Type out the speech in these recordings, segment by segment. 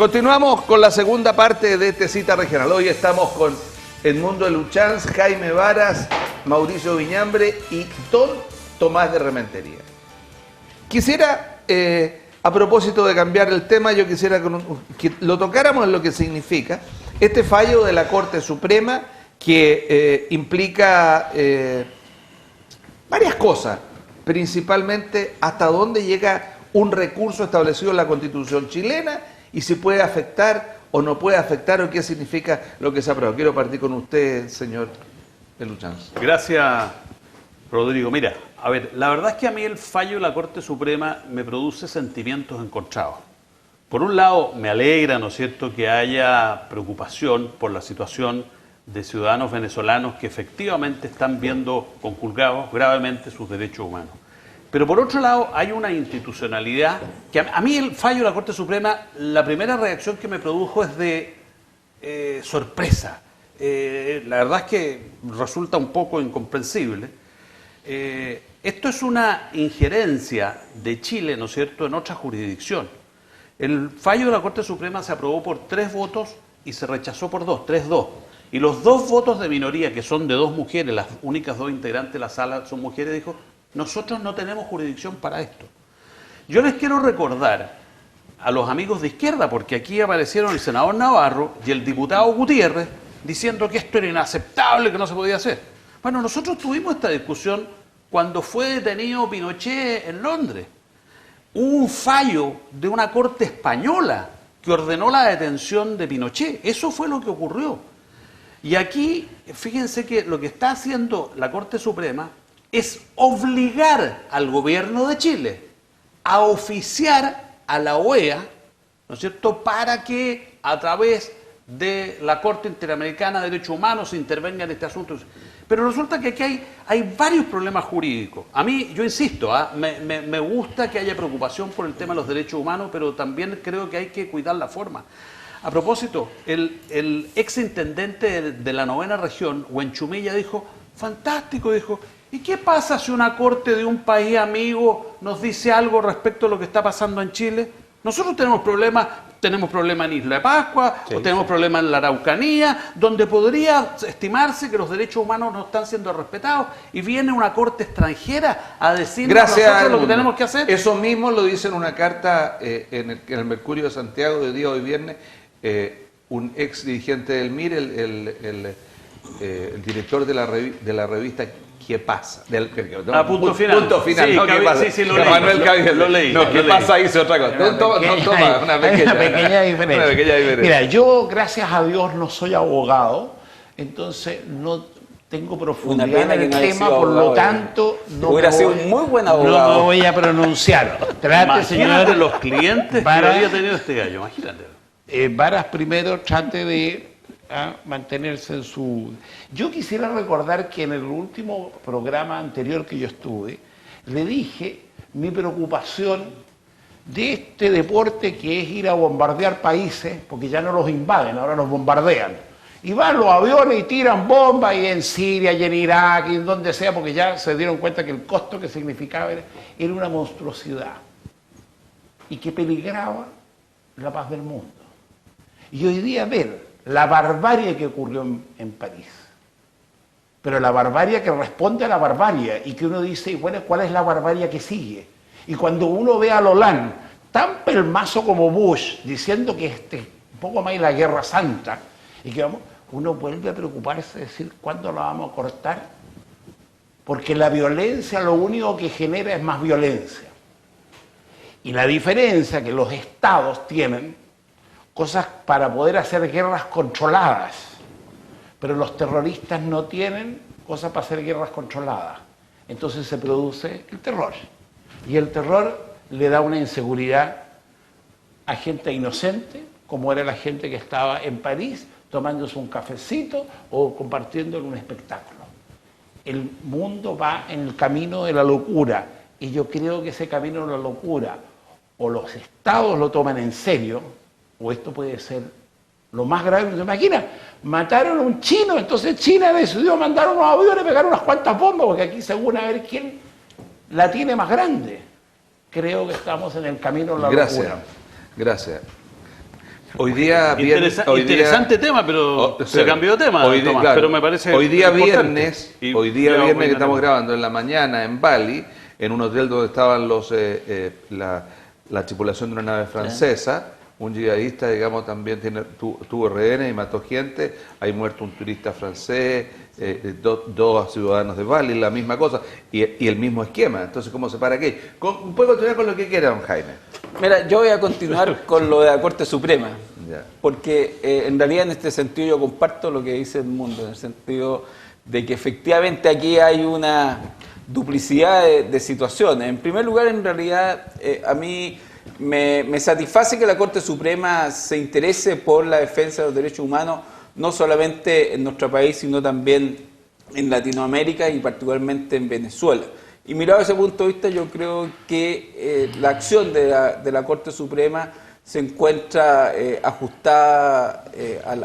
Continuamos con la segunda parte de este Cita Regional. Hoy estamos con Edmundo de Luchanz, Jaime Varas, Mauricio Viñambre y don Tomás de Rementería. Quisiera, a propósito de cambiar el tema, yo quisiera que lo tocáramos en lo que significa este fallo de la Corte Suprema que implica varias cosas, principalmente hasta dónde llega un recurso establecido en la Constitución chilena y si puede afectar o no puede afectar o qué significa lo que se aprueba. Quiero partir con usted, señor de Luchanz. Gracias, Rodrigo. Mira, a ver, la verdad es que a mí el fallo de la Corte Suprema me produce sentimientos encontrados. Por un lado, me alegra, ¿no es cierto?, que haya preocupación por la situación de ciudadanos venezolanos que efectivamente están viendo conculcados gravemente sus derechos humanos. Pero por otro lado, hay una institucionalidad que a mí el fallo de la Corte Suprema, la primera reacción que me produjo es de sorpresa. La verdad es que resulta un poco incomprensible. Esto es una injerencia de Chile, ¿no es cierto?, en otra jurisdicción. El fallo de la Corte Suprema se aprobó por 3 votos y se rechazó por 2, 3-2. Y los 2 votos de minoría, que son de 2 mujeres, las únicas 2 integrantes de la sala son mujeres, dijo: nosotros no tenemos jurisdicción para esto. Yo les quiero recordar a los amigos de izquierda, porque aquí aparecieron el senador Navarro y el diputado Gutiérrez diciendo que esto era inaceptable, que no se podía hacer. Bueno, nosotros tuvimos esta discusión cuando fue detenido Pinochet en Londres. Hubo un fallo de una corte española que ordenó la detención de Pinochet. Eso fue lo que ocurrió. Y aquí, fíjense que lo que está haciendo la Corte Suprema es obligar al gobierno de Chile a oficiar a la OEA, ¿no es cierto?, para que a través de la Corte Interamericana de Derechos Humanos se intervenga en este asunto. Pero resulta que aquí hay varios problemas jurídicos. A mí, yo insisto, me gusta que haya preocupación por el tema de los derechos humanos, pero también creo que hay que cuidar la forma. A propósito, el exintendente de la 9ª región, Huenchumilla, dijo: fantástico, dijo, ¿y qué pasa si una corte de un país amigo nos dice algo respecto a lo que está pasando en Chile? Nosotros tenemos problemas en Isla de Pascua, o tenemos problemas en la Araucanía, donde podría estimarse que los derechos humanos no están siendo respetados, y viene una corte extranjera a decirnos a nosotros lo que tenemos que hacer. Eso mismo lo dice en una carta en el Mercurio de Santiago de día hoy viernes, un ex dirigente del MIR, el director de la revista ¿Qué pasa? Punto final. Punto final, sí, no, ¿qué pasa? Sí, lo leí. Manuel Caviel, lo leí. No, ¿qué pasa? Hice otra cosa. Una pequeña diferencia. Mira, yo, gracias a Dios, no soy abogado, entonces no tengo profundidad en el tema, por lo tanto, hubiera sido un muy buen abogado. No me voy a pronunciar. Imagínate, señor, los clientes Varas, que había tenido este gallo, imagínate. Varas primero trate de mantenerse en su... Yo quisiera recordar que en el último programa anterior que yo estuve, le dije mi preocupación de este deporte que es ir a bombardear países, porque ya no los invaden, ahora los bombardean. Y van los aviones y tiran bombas, y en Siria, y en Irak, y en donde sea, porque ya se dieron cuenta que el costo que significaba era una monstruosidad y que peligraba la paz del mundo. Y hoy día ver la barbarie que ocurrió en París, pero la barbarie que responde a la barbarie, y que uno dice, bueno, ¿cuál es la barbarie que sigue? Y cuando uno ve a Hollande, tan pelmazo como Bush, diciendo que un poco más la guerra santa, y que uno vuelve a preocuparse de decir, ¿cuándo la vamos a cortar? Porque la violencia lo único que genera es más violencia. Y la diferencia que los estados tienen cosas para poder hacer guerras controladas, pero los terroristas no tienen cosas para hacer guerras controladas. Entonces se produce el terror. Y el terror le da una inseguridad a gente inocente, como era la gente que estaba en París, tomándose un cafecito o compartiendo en un espectáculo. El mundo va en el camino de la locura, y yo creo que ese camino de la locura, o los estados lo toman en serio, o esto puede ser lo más grave. ¿Se imagina? Mataron a un chino, entonces China decidió mandar unos aviones y pegar unas cuantas bombas, porque aquí según a ver quién la tiene más grande. Creo que estamos en el camino de la locura. Gracias. Hoy día, Interesante tema, pero se cambió de tema, hoy, Tomás, claro, pero me parece hoy día importante. viernes, Y hoy día ya viernes que opinaremos. estamos grabando en la mañana en Bali, en un hotel donde estaban la tripulación de una nave francesa, un yihadista, digamos, también tuvo rehenes y mató gente, hay muerto un turista francés, dos ciudadanos de Bali, la misma cosa, y el mismo esquema. Entonces, ¿cómo se para aquí? Puede continuar con lo que quiera, don Jaime. Mira, yo voy a continuar con lo de la Corte Suprema, Ya. porque en realidad en este sentido yo comparto lo que dice el mundo, en el sentido de que efectivamente aquí hay una duplicidad de situaciones. En primer lugar, en realidad, a mí me satisface que la Corte Suprema se interese por la defensa de los derechos humanos, no solamente en nuestro país, sino también en Latinoamérica y particularmente en Venezuela. Y mirado desde ese punto de vista, yo creo que la acción de la Corte Suprema se encuentra ajustada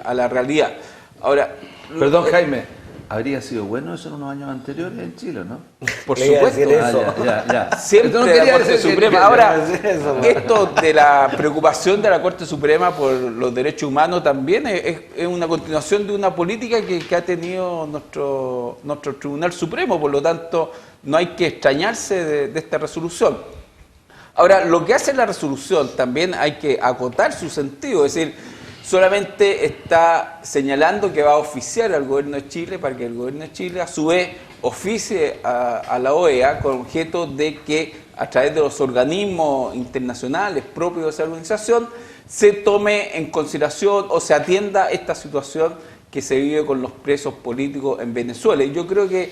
a la realidad. Ahora, Perdón, Jaime, ¿habría sido bueno eso en unos años anteriores en Chile, no? por Le iba a supuesto, decir eso. Ya. siempre Entonces, la quería Corte decir que- Suprema. que- Ahora, eso, esto de la preocupación de la Corte Suprema por los derechos humanos también es una continuación de una política que ha tenido nuestro Tribunal Supremo, por lo tanto no hay que extrañarse de esta resolución. Ahora, lo que hace la resolución también hay que acotar su sentido, es decir, solamente está señalando que va a oficiar al gobierno de Chile para que el gobierno de Chile a su vez oficie a la OEA con objeto de que a través de los organismos internacionales propios de esa organización se tome en consideración o se atienda esta situación que se vive con los presos políticos en Venezuela. Y yo creo que,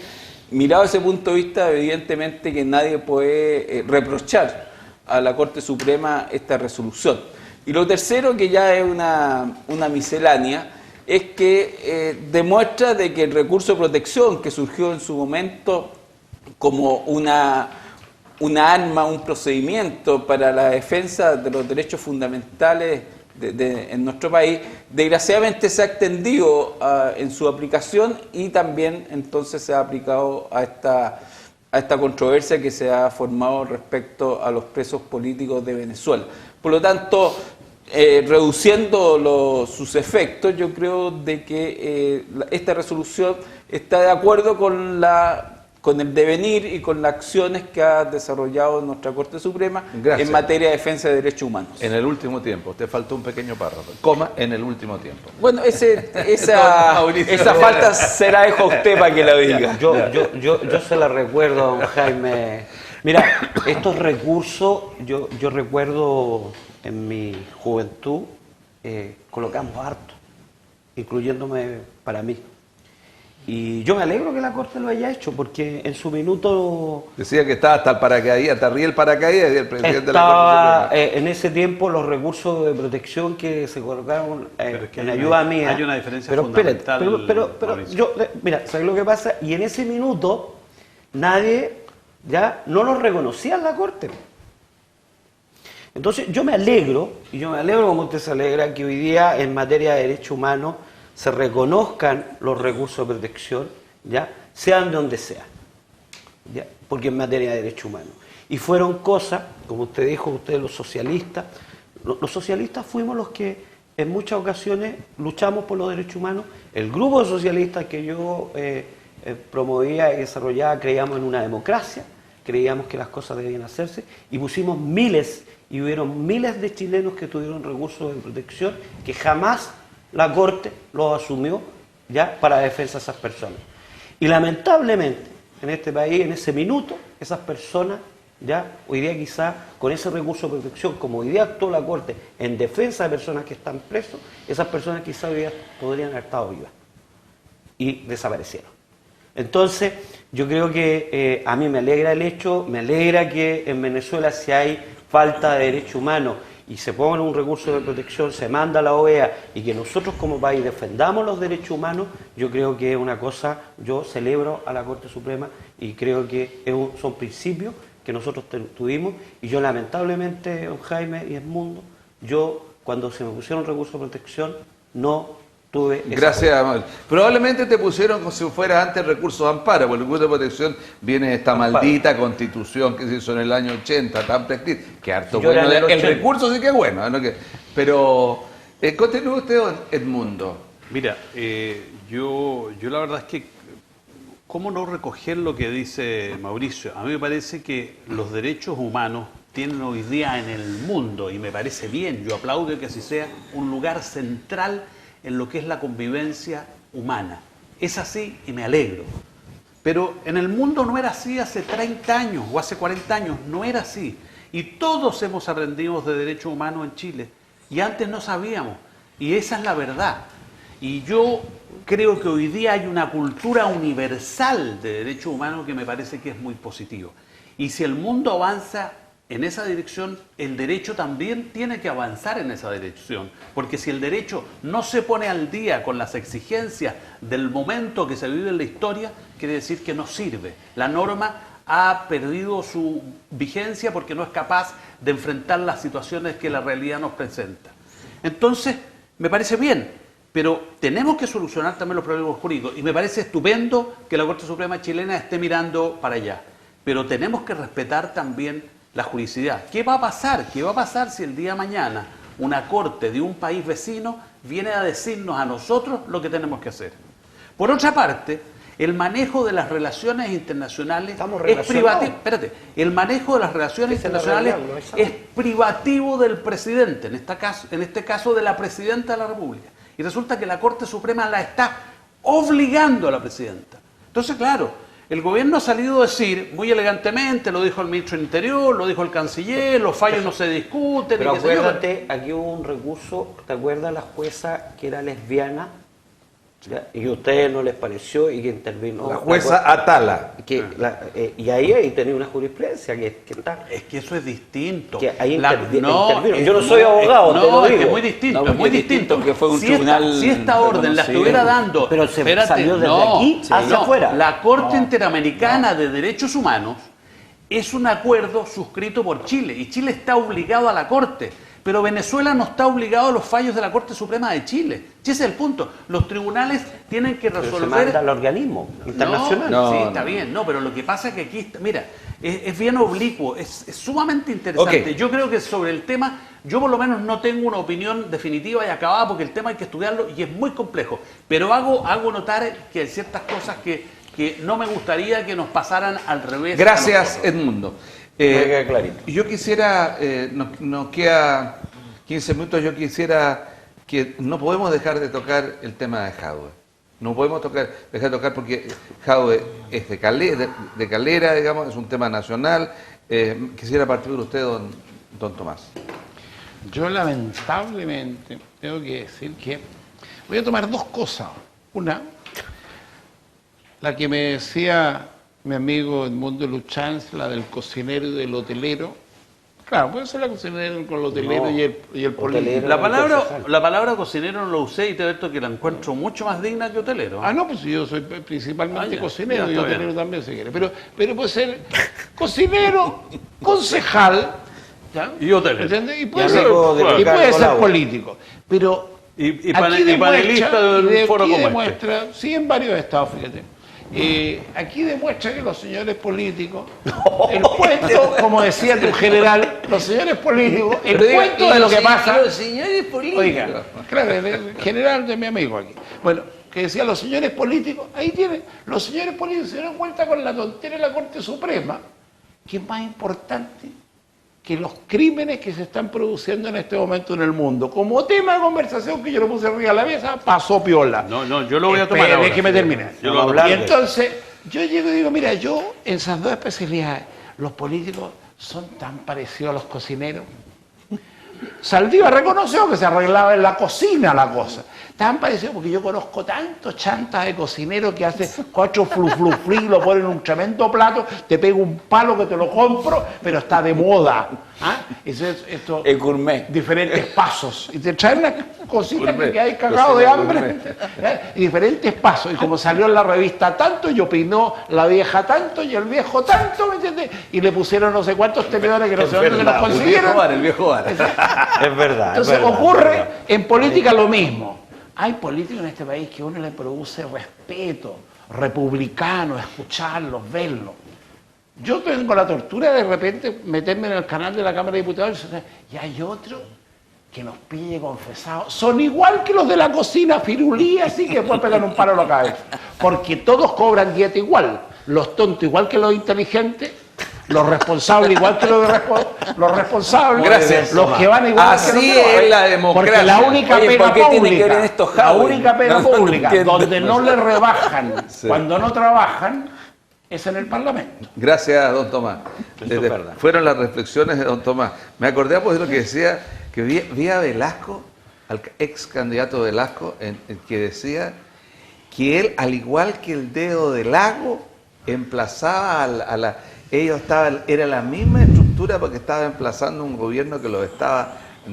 mirado desde ese punto de vista, evidentemente que nadie puede reprochar a la Corte Suprema esta resolución. Y lo tercero, que ya es una miscelánea, es que demuestra de que el recurso de protección que surgió en su momento como una arma, un procedimiento para la defensa de los derechos fundamentales en nuestro país, desgraciadamente se ha extendido en su aplicación y también entonces se ha aplicado a esta controversia que se ha formado respecto a los presos políticos de Venezuela. Por lo tanto, reduciendo sus efectos, yo creo de que esta resolución está de acuerdo con el devenir y con las acciones que ha desarrollado nuestra Corte Suprema Gracias. en materia de defensa de derechos humanos. En el último tiempo, te faltó un pequeño párrafo, coma, en el último tiempo. Bueno, esa Mauricio. falta se la dejo a usted para que la diga. Yo se la recuerdo, don Jaime. Mira, estos recursos, yo recuerdo en mi juventud, colocamos harto, incluyéndome para mí. Y yo me alegro que la Corte lo haya hecho, porque en su minuto Decía que estaba hasta el paracaídas, hasta arriba el paracaídas y el presidente de la estaba Corte Suprema. en ese tiempo los recursos de protección que se colocaron Pero es que en hay ayuda una- mía. hay una diferencia pero espérate, fundamental, pero Mauricio. yo, mira, ¿sabes lo que pasa? Y en ese minuto nadie ya no los reconocía en la Corte. Entonces yo me alegro, y yo me alegro como usted se alegra, que hoy día en materia de derechos humanos se reconozcan los recursos de protección, ¿ya? Sean de donde sea, ¿ya? Porque en materia de derechos humanos. Y fueron cosas, como usted dijo, ustedes los socialistas fuimos los que en muchas ocasiones luchamos por los derechos humanos. El grupo de socialistas que yo promovía y desarrollaba, creíamos en una democracia, creíamos que las cosas debían hacerse y pusimos miles, y hubieron miles de chilenos que tuvieron recursos de protección que jamás la Corte los asumió ya para la defensa de esas personas. Y lamentablemente, en este país, en ese minuto, esas personas, ya hoy día quizá con ese recurso de protección, como hoy día actuó la Corte en defensa de personas que están presos, esas personas quizá hoy día podrían haber estado vivas y desaparecieron. Entonces, yo creo que a mí me alegra el hecho, me alegra que en Venezuela si hay falta de derechos humanos y se ponga un recurso de protección, se manda a la OEA y que nosotros como país defendamos los derechos humanos, yo creo que es una cosa, yo celebro a la Corte Suprema y creo que son principios que nosotros tuvimos y yo lamentablemente, don Jaime y Edmundo, yo cuando se me pusieron recursos de protección no tuve esa Gracias, Manuel. Probablemente te pusieron como si fuera antes recursos de amparo, porque el recurso de protección viene de esta Amparo. maldita constitución que se hizo en el año 80, tan prescrita, que harto Yo bueno. era en el El 80. recurso sí que es bueno, ¿no? Pero Continúe usted, don Edmundo. Mira, yo la verdad es que, ¿cómo no recoger lo que dice Mauricio? A mí me parece que los derechos humanos tienen hoy día en el mundo, y me parece bien, yo aplaudo que así sea, un lugar central en lo que es la convivencia humana. Es así y me alegro. Pero en el mundo no era así hace 30 años o hace 40 años, no era así. Y todos hemos aprendido de derechos humanos en Chile. Y antes no sabíamos. Y esa es la verdad. Y yo creo que hoy día hay una cultura universal de derechos humanos que me parece que es muy positivo. Y si el mundo avanza en esa dirección, el derecho también tiene que avanzar en esa dirección. Porque si el derecho no se pone al día con las exigencias del momento que se vive en la historia, quiere decir que no sirve. La norma ha perdido su vigencia porque no es capaz de enfrentar las situaciones que la realidad nos presenta. Entonces, me parece bien, pero tenemos que solucionar también los problemas jurídicos. Y me parece estupendo que la Corte Suprema chilena esté mirando para allá. Pero tenemos que respetar también la juridicidad. ¿Qué va a pasar? ¿Qué va a pasar si el día de mañana una corte de un país vecino viene a decirnos a nosotros lo que tenemos que hacer? Por otra parte, el manejo de las relaciones internacionales es privativo. Espérate, el manejo de las relaciones internacionales es privativo del presidente, en este caso de la presidenta de la República. Y resulta que la Corte Suprema la está obligando a la presidenta. Entonces, claro, el gobierno ha salido a decir, muy elegantemente, lo dijo el ministro del Interior, lo dijo el canciller, los fallos no se discuten. Pero y acuérdate, aquí hubo un recurso, ¿te acuerdas la jueza que era lesbiana? ¿Ya? Y a ustedes no les pareció y que intervino. La jueza Atala. Y ahí tenía una jurisprudencia que está. Es que eso es distinto. Que ahí intervino. Yo no soy abogado, te lo digo. Es que es muy distinto, No, es muy distinto. que fue un si tribunal si esta orden la estuviera dando... Pero se salió desde aquí hacia afuera. La Corte Interamericana de Derechos Humanos es un acuerdo suscrito por Chile, y Chile está obligado a la Corte. Pero Venezuela no está obligado a los fallos de la Corte Suprema de Chile. Ese es el punto. Los tribunales tienen que resolver... Pero se manda al organismo internacional. Sí, está bien. No, pero lo que pasa es que aquí... Mira, es bien oblicuo, es sumamente interesante. Okay. Yo creo que sobre el tema, yo por lo menos no tengo una opinión definitiva y acabada, porque el tema hay que estudiarlo y es muy complejo. Pero hago notar que hay ciertas cosas que no me gustaría que nos pasaran al revés. Gracias, Edmundo. Queda clarito. Yo quisiera, nos queda 15 minutos, yo quisiera que no podemos dejar de tocar el tema de Jadwe. No podemos dejar de tocar porque Jadwe es de Calera, digamos, es un tema nacional. Quisiera partir de usted, don Tomás. Yo lamentablemente tengo que decir que voy a tomar dos cosas. Una, la que me decía mi amigo Edmundo Luchanz, la del cocinero y del hotelero. Claro, puede ser la cocinero con el hotelero y el político. La palabra cocinero no lo usé, y te advierto que la encuentro mucho más digna que hotelero. Ah, no, pues yo soy principalmente ya, cocinero ya, y está hotelero bien. también, si quiere. Pero puede ser cocinero, concejal, ¿ya? Y hotelero. ¿Entiendes? Y Y puede ser, amigo de y puede Ricardo ser Laura. político. Pero Y aquí panelista del foro como este. demuestra, sí, en varios estados, fíjate. Aquí demuestra que los señores políticos, el cuento, como decía tu general, los señores políticos, el cuento de lo que pasa. Los señores políticos. Oiga, claro, el general de mi amigo aquí. Bueno, que decía los señores políticos, ahí tienen, los señores políticos se dieron cuenta con la tontería de la Corte Suprema, que es más importante que los crímenes que se están produciendo en este momento en el mundo. Como tema de conversación que yo lo puse arriba de la mesa, pasó piola. No, yo lo voy a tomar Espere, ahora. déjeme terminar. Yo lo voy a Y tomar. entonces, yo llego y digo, mira, yo en esas dos especialidades, los políticos son tan parecidos a los cocineros. Saldívar reconoció que se arreglaba en la cocina la cosa. Tan parecido porque yo conozco tantos chantas de cocineros que hacen 4 fluflufli, lo ponen en un tremendo plato, te pego un palo que te lo compro, pero está de moda. ¿Ah? Esto, El gourmet. diferentes pasos. Y te traen las cositas Gourmet. que hay cagado de Cocina hambre. gourmet. Y diferentes pasos. Y como salió en la revista tanto, y opinó la vieja tanto y el viejo tanto, ¿me entiendes? Y le pusieron no sé cuántos tenedores que no sé dónde se los consiguieron. El viejo bar. Es verdad. Entonces es verdad, ocurre es verdad. en política lo mismo. Hay políticos en este país que a uno le produce respeto, republicano, escucharlos, verlos. Yo tengo la tortura de repente meterme en el canal de la Cámara de Diputados y hay otro que nos pille confesados, son igual que los de la cocina, firulí, así que después pegan un palo a la cabeza. Porque todos cobran dieta igual, los tontos igual que los inteligentes, los responsables igual que los responsables, Gracias, los que van igual así que los que no van. es la democracia. Porque la única Oye, pega ¿por qué tiene que ver pública, en esto, la Jadwe? única pega No pública, entiendo. donde no le rebajan cuando no trabajan, es en el Parlamento. Gracias, don Tomás. Eso es verdad. Fueron las reflexiones de don Tomás. Me acordé pues, de lo que decía, que vi a Velasco, al ex candidato Velasco, en que decía que él, al igual que el dedo del lago, emplazaba a la... Ellos estaban, era la misma estructura porque estaba emplazando un gobierno que los estaba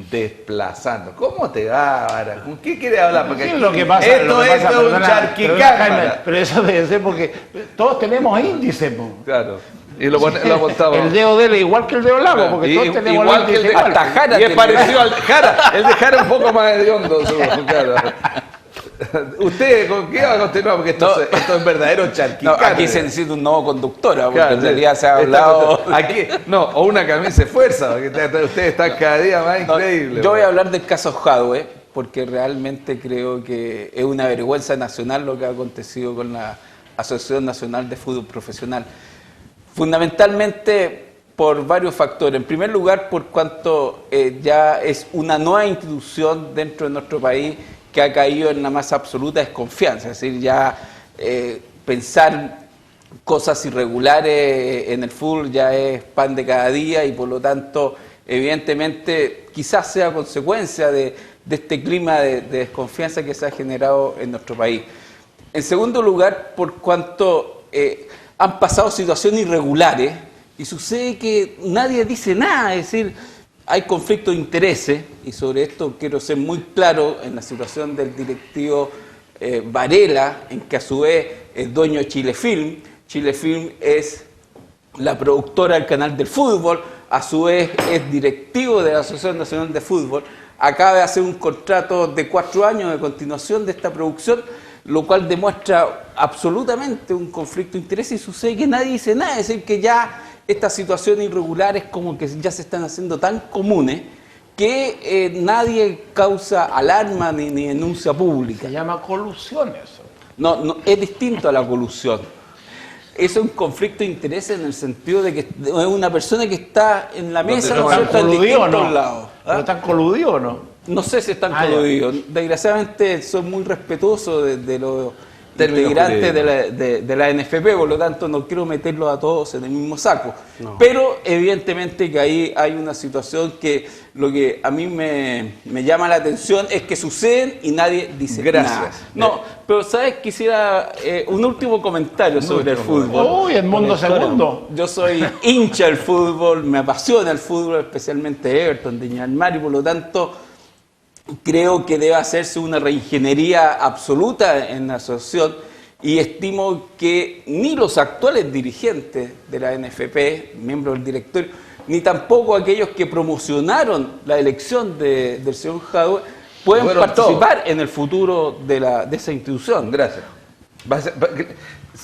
desplazando. ¿Cómo te va, Vara? ¿Con qué quiere hablar? Porque ¿Qué es aquí- lo que pasa? esto Lo que es pasa, un perdona, charquicámara. pero eso debe ser porque todos tenemos índice, po. Claro. Y lo apuntamos. El dedo de él es igual que el dedo largo, porque Y- todos tenemos igual el que el índice de igual. hasta Jara Y es tiene. parecido al Jara. El de Jara es un poco más hediondo, claro. ¿Usted con qué va a continuar? Porque esto es verdadero No, charquicán. aquí se necesita un nuevo conductor, porque Claro, en realidad se ha esta hablado... cosa- Aquí, no, o una camisa de fuerza, porque ustedes están cada día más No, increíbles. yo voy a hablar del caso Jadwe, porque realmente creo que es una vergüenza nacional lo que ha acontecido con la Asociación Nacional de Fútbol Profesional. Fundamentalmente por varios factores. En primer lugar, por cuanto ya es una nueva institución dentro de nuestro país que ha caído en la más absoluta desconfianza. Es decir, ya pensar cosas irregulares en el fútbol ya es pan de cada día y por lo tanto, evidentemente, quizás sea consecuencia de este clima de desconfianza que se ha generado en nuestro país. En segundo lugar, por cuanto han pasado situaciones irregulares y sucede que nadie dice nada, es decir, hay conflicto de intereses y sobre esto quiero ser muy claro en la situación del directivo Varela, en que a su vez es dueño de Chilefilm. Chilefilm es la productora del canal del fútbol, a su vez es directivo de la Asociación Nacional de Fútbol, acaba de hacer un contrato de 4 años de continuación de esta producción, lo cual demuestra absolutamente un conflicto de interés y sucede que nadie dice nada, es decir, que ya estas situaciones irregulares como que ya se están haciendo tan comunes que nadie causa alarma ni denuncia pública. Se llama colusión eso. No, es distinto a la colusión. Eso es un conflicto de interés en el sentido de que es una persona que está en la mesa, ¿no es cierto?, en distintos lados. ¿Pero están coludidos o no? No sé si están Ah, ya. coludidos. Desgraciadamente soy muy respetuoso de los Términos integrantes jurídicos. de la NFP, por lo tanto no quiero meterlos a todos en el mismo saco. No. Pero evidentemente que ahí hay una situación que lo que a mí me llama la atención es que suceden y nadie dice Gracias. nada. No, pero ¿sabes? Quisiera un último comentario sobre el fútbol. Uy, el mundo segundo. Yo soy hincha del fútbol, me apasiona el fútbol, especialmente Everton de Viña del Mar, y por lo tanto creo que debe hacerse una reingeniería absoluta en la asociación y estimo que ni los actuales dirigentes de la NFP, miembros del directorio, ni tampoco aquellos que promocionaron la elección del señor Jadwe pueden Fueron participar en el futuro de esa institución. Gracias.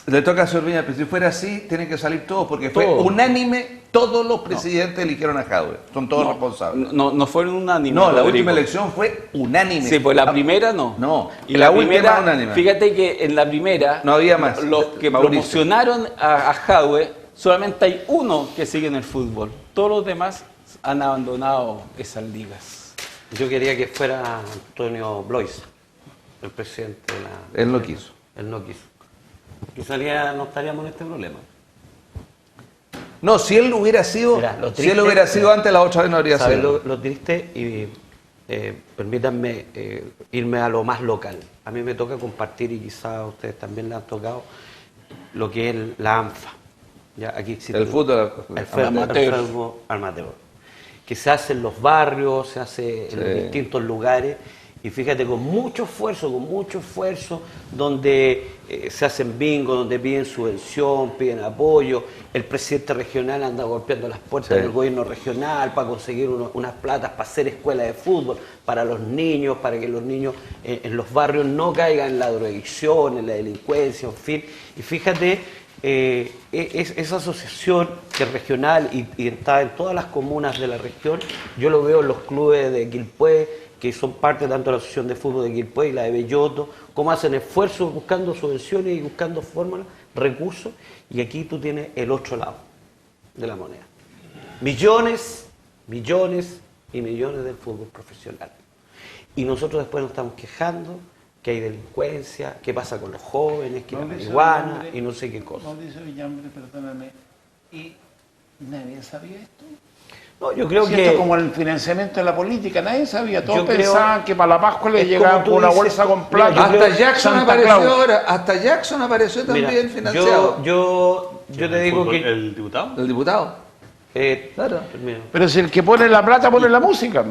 Le toca a Sorbiña, pero si fuera así, tienen que salir todos, porque fue Todos. unánime, todos los presidentes eligieron a Jadwe. Son todos responsables. No fueron unánimes. No, la Rodrigo. última elección fue unánime. Sí, pues la primera no. No, Y la la última primera, unánime. fíjate que en la primera, No había más. los que Mauricio. promocionaron a Jadwe, solamente hay uno que sigue en el fútbol. Todos los demás han abandonado esas ligas. Yo quería que fuera Antonio Blois, el presidente de la... Él no quiso. Él no quiso. Quizás no estaríamos en este problema. No, si él hubiera sido, Mira, lo si él triste- hubiera sido antes, la otra vez no habría ¿Sabes sido. lo triste? Y permítanme irme a lo más local. A mí me toca compartir, y quizás a ustedes también le han tocado, lo que es la ANFA. Ya, aquí existe El fútbol el fútbol amateur. Que se hace en los barrios, se hace en los Sí. distintos lugares. Y fíjate, con mucho esfuerzo, donde se hacen bingo, donde piden subvención, piden apoyo. El presidente regional anda golpeando las puertas Sí. del gobierno regional para conseguir unas platas para hacer escuelas de fútbol para los niños, para que los niños en los barrios no caigan en la drogadicción, en la delincuencia, en fin. Y fíjate esa asociación que es regional y está en todas las comunas de la región, yo lo veo en los clubes de Quilpué, que son parte tanto de la Asociación de Fútbol de Quilpué y la de Belloto, cómo hacen esfuerzos buscando subvenciones y buscando fórmulas, recursos, y aquí tú tienes el otro lado de la moneda. Millones, millones y millones del fútbol profesional. Y nosotros después nos estamos quejando que hay delincuencia, qué pasa con los jóvenes, que la marihuana y no sé qué cosa. Mauricio Viñambre, perdóname, ¿y nadie sabía esto? No, yo creo Siento que como el financiamiento de la política, nadie sabía, todos Yo creo- pensaban que para la Pascua le es llegaban como tú con una dices, bolsa con mira, plata. yo Hasta creo- Jackson Santa apareció Claus. ahora, hasta Jackson apareció mira, también financiado. yo te digo que ¿El diputado? El diputado. Claro. termino. Pero si el que pone la plata pone la música.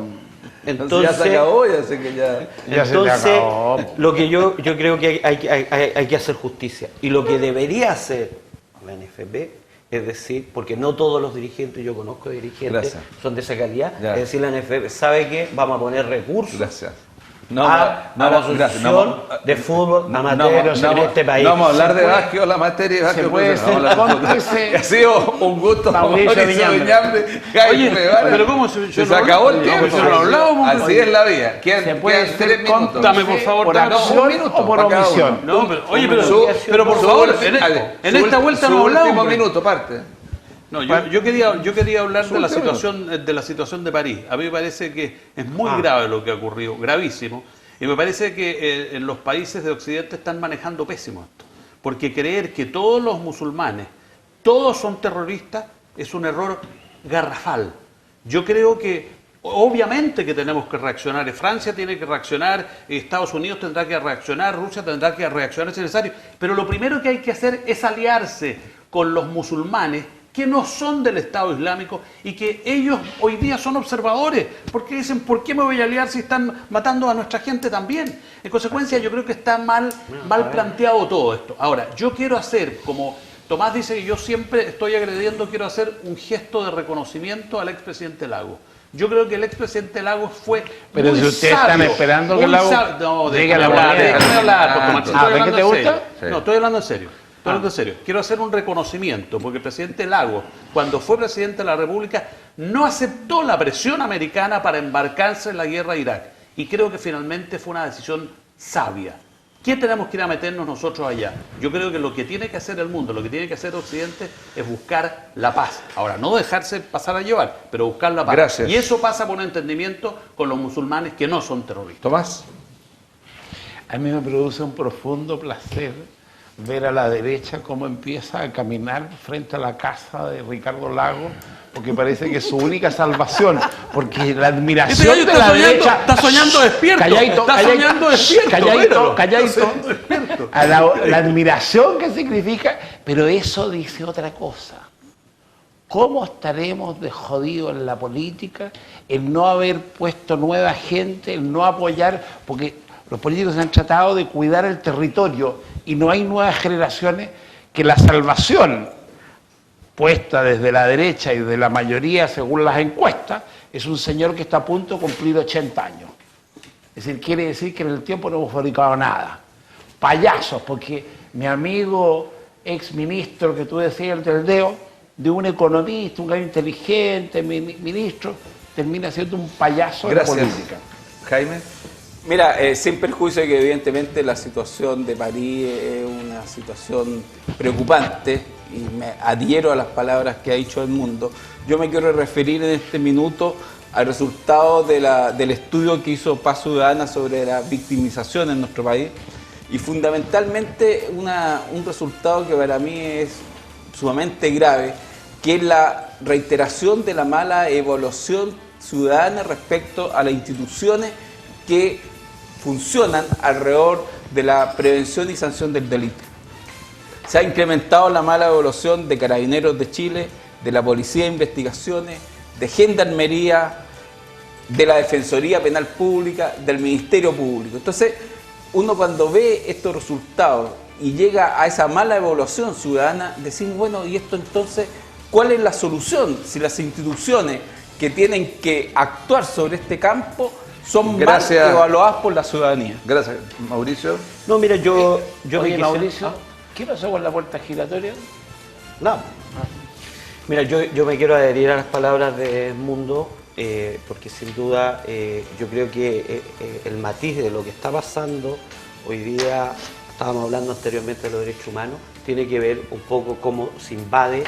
Entonces, ya se acabó, ya sé que ya. Ya se te Entonces, acabó. lo que yo creo que hay que hacer justicia. Y lo que debería hacer la NFP, es decir, porque no todos los dirigentes, yo conozco dirigentes, Gracias. son de esa calidad, Ya. es decir, la NFP sabe que vamos a poner recursos Gracias. a la asociación de fútbol amateur en este país. No vamos a hablar Se de puede- básquet o la materia y básquet. se puede profesional, vamos a hablar de cómplice. fútbol. Ha sido un gusto, Mauricio Viñambre. Jaime Oye, Vara. pero ¿cómo se- yo se no acabó el hablo? tiempo? Yo no hablábamos, Así oye. es la vida. Se Quedan puede 3 ser minutos. Dame, por favor, por dame acción un minuto o por para cada omisión. uno. No, pero, oye, pero, Su- pero por su favor, ulti- a ver, en su esta ulti- vuelta su no hablamos. último hombre. minuto, parte. No, yo quería hablar de la Último situación de París. A mí me parece que es muy grave lo que ha ocurrido, gravísimo. Y me parece que en los países de Occidente están manejando pésimo esto. Porque creer que todos los musulmanes, todos son terroristas, es un error garrafal. Yo creo que obviamente que tenemos que reaccionar. Francia tiene que reaccionar, Estados Unidos tendrá que reaccionar, Rusia tendrá que reaccionar si es necesario. Pero lo primero que hay que hacer es aliarse con los musulmanes que no son del Estado Islámico y que ellos hoy día son observadores, porque dicen, ¿por qué me voy a aliar si están matando a nuestra gente también? En consecuencia, yo creo que está mal planteado todo esto. Ahora, yo quiero hacer, como Tomás dice que yo siempre estoy agrediendo, quiero hacer un gesto de reconocimiento al expresidente Lagos. Yo creo que el expresidente Lagos fue Pero muy si ustedes están sabio, esperando que muy Lagos sabio. No, llegue a la déjame hablar, moneda. déjame hablar, porque, Tomás, estoy ¿ves que hablando te en gusta? serio. Sí. No, estoy hablando en serio. Estoy hablando en serio. Quiero hacer un reconocimiento, porque el presidente Lagos, cuando fue presidente de la República, no aceptó la presión americana para embarcarse en la guerra a Irak. Y creo que finalmente fue una decisión sabia. ¿Qué tenemos que ir a meternos nosotros allá? Yo creo que lo que tiene que hacer el mundo, lo que tiene que hacer Occidente, es buscar la paz. Ahora, no dejarse pasar a llevar, pero buscar la paz. Gracias. Y eso pasa por un entendimiento con los musulmanes que no son terroristas. Tomás. A mí me produce un profundo placer ver a la derecha cómo empieza a caminar frente a la casa de Ricardo Lagos, porque parece que es su única salvación, porque la admiración Este gallo de la soñando, derecha... está soñando despierto. Calladito, Está calladito, soñando despierto. calladito, míralo. calladito. Está soñando despierto. A la admiración que significa, pero eso dice otra cosa. ¿Cómo estaremos de jodidos en la política el no haber puesto nueva gente, el no apoyar, porque los políticos han tratado de cuidar el territorio y no hay nuevas generaciones que la salvación puesta desde la derecha y de la mayoría según las encuestas es un señor que está a punto de cumplir 80 años. Es decir, quiere decir que en el tiempo no hemos fabricado nada. Payasos, porque mi amigo ex ministro que tú decías, el del dedo, de un economista, un gallo inteligente, ministro, termina siendo un payaso de la Gracias. política. Jaime. Mira, sin perjuicio de que evidentemente la situación de París es una situación preocupante y me adhiero a las palabras que ha dicho el mundo, yo me quiero referir en este minuto al resultado del estudio que hizo Paz Ciudadana sobre la victimización en nuestro país y fundamentalmente un resultado que para mí es sumamente grave, que es la reiteración de la mala evaluación ciudadana respecto a las instituciones que funcionan alrededor de la prevención y sanción del delito. Se ha incrementado la mala evaluación de Carabineros de Chile, de la Policía de Investigaciones, de Gendarmería, de la Defensoría Penal Pública, del Ministerio Público. Entonces, uno cuando ve estos resultados y llega a esa mala evaluación ciudadana, decimos, bueno, ¿y esto entonces cuál es la solución? Si las instituciones que tienen que actuar sobre este campo son Gracias. mal evaluadas por la ciudadanía. Gracias, Mauricio. No, mira, yo Oye, me quise- Mauricio, ¿Qué pasó con la puerta giratoria? No. Mira, yo me quiero adherir a las palabras de Edmundo, porque sin duda yo creo que el matiz de lo que está pasando hoy día, estábamos hablando anteriormente de los derechos humanos, tiene que ver un poco cómo se invade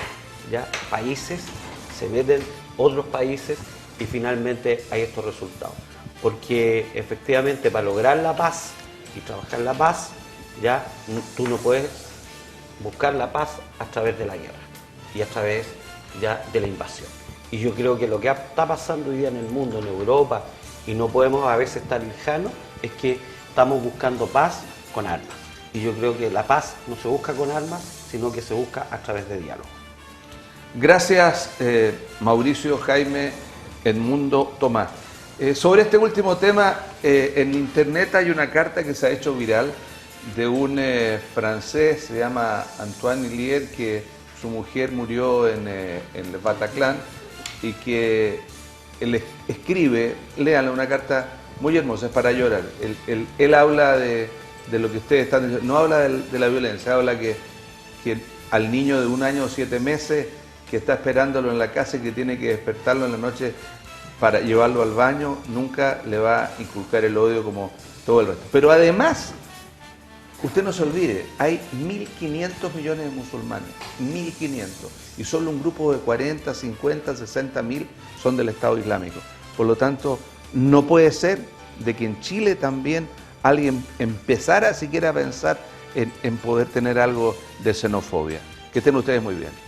ya países, se meten otros países y finalmente hay estos resultados. Porque efectivamente para lograr la paz y trabajar la paz, ya tú no puedes buscar la paz a través de la guerra y a través ya de la invasión. Y yo creo que lo que está pasando hoy día en el mundo, en Europa, y no podemos a veces estar lejanos, es que estamos buscando paz con armas. Y yo creo que la paz no se busca con armas, sino que se busca a través de diálogo. Gracias, Mauricio, Jaime, Edmundo, Tomás. Sobre este último tema, en internet hay una carta que se ha hecho viral de un francés, se llama Antoine Lier, que su mujer murió en el Bataclan y que él escribe, léanle, una carta muy hermosa, es para llorar. Él habla de lo que ustedes están diciendo, no habla de la violencia, habla que al niño de 1 año o 7 meses que está esperándolo en la casa y que tiene que despertarlo en la noche para llevarlo al baño, nunca le va a inculcar el odio como todo el resto. Pero además, usted no se olvide, hay 1.500 millones de musulmanes, 1.500, y solo un grupo de 40, 50, 60 mil son del Estado Islámico. Por lo tanto, no puede ser de que en Chile también alguien empezara siquiera a pensar en poder tener algo de xenofobia. Que estén ustedes muy bien.